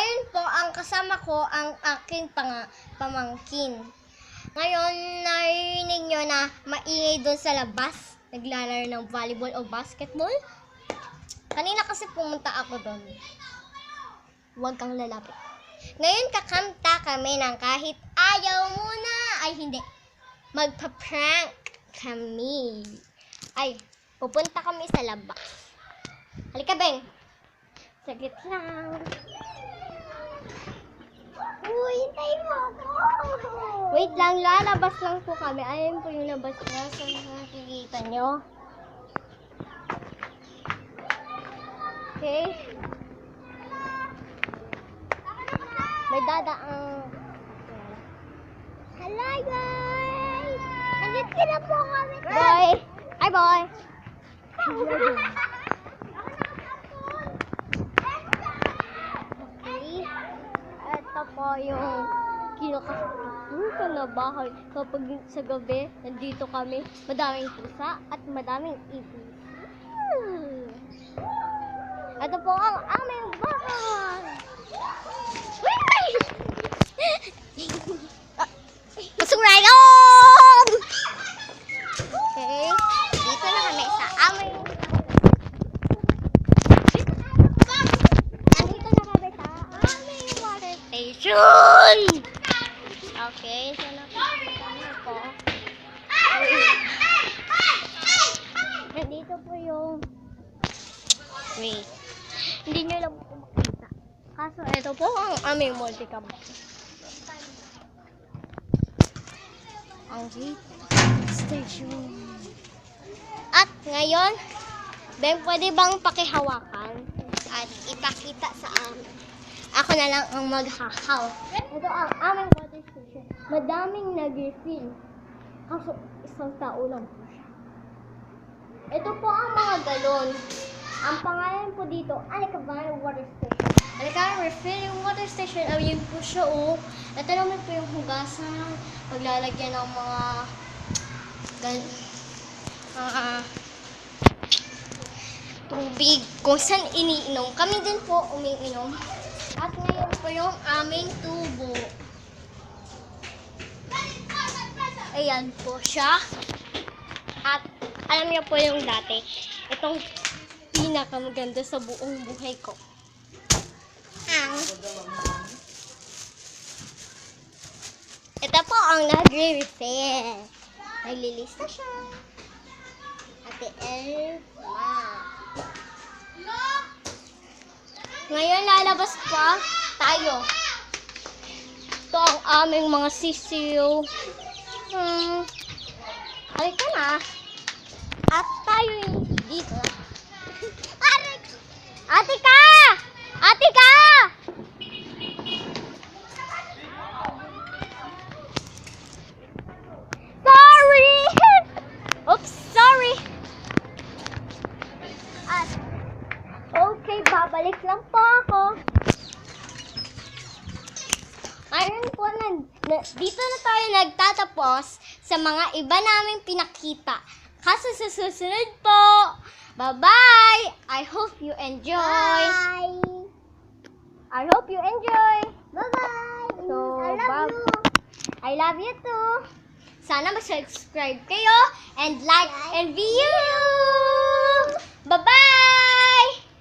Ngayon po, ang kasama ko ang aking pamangkin. Ngayon, narinig nyo na maingay doon sa labas. Naglalaro ng volleyball o basketball. Kanina kasi pumunta ako doon. Huwag kang lalapit. Ngayon, kakanta kami ng kahit ayaw mo na. Ay, hindi. Magpa-prank kami. Ay, pupunta kami sa labas. Halika, Beng. Saglit lang. Uy, hintayin mo ako. Wait lang, lalabas lang po kami. Ayun po yung labas na. So, nakikita nyo. Okay. May dadaang... Hello, guys! Nandito na po kami. Boy! Hi, boy! Okay. Ito po yung kinakasukan na bahay. Kapag sa gabi, nandito kami. Madaming pusa at madaming ibis. Ito po ang aming bahay. Pasurayon! Okay. Dito na kami sa aming... Nandito na kami sa aming water station. Okay. So, nakikita niyo po. Nandito po yung... Wait. Hindi nyo lang po makita. Kaso ito po ang aming multicam. Ang station. At ngayon, Ben, pwede bang pakihawakan at ipakita sa amin? Ako na lang ang maghahaw. Ito ang aming water station. Madaming nag-refill. Kaso isang tao lang po siya. Ito po ang mga galon. Ang pangalan po dito, Alikaban Water Station. Alikaban Refilling Water Station. Ayun po siya, oh. Ito naman po yung hugasan. Paglalagyan ng mga tubig kung saan iniinom. Kami din po umiinom. At ngayon po yung aming tubo. Ayan po siya. At alam niyo po yung dati, itong pinakamaganda sa buong buhay ko. Ito po ang nagre-refill. Naglilista siya. Ate Elma. Ngayon lalabas pa tayo. Ito ang aming mga sisiw. Halika na. At tayo dito. Ate ka! Ate ka! Sorry! Oops, sorry. At, okay, babalik lang po ako. Ngayon po, dito na tayo nagtatapos sa mga iba naming pinakita. Kaso sa susunod po. Bye-bye! I hope you enjoy. Bye! I hope you enjoy. Bye-bye! So, I love you. I love you too. Sana mag-subscribe kayo and like and view. Bye-bye!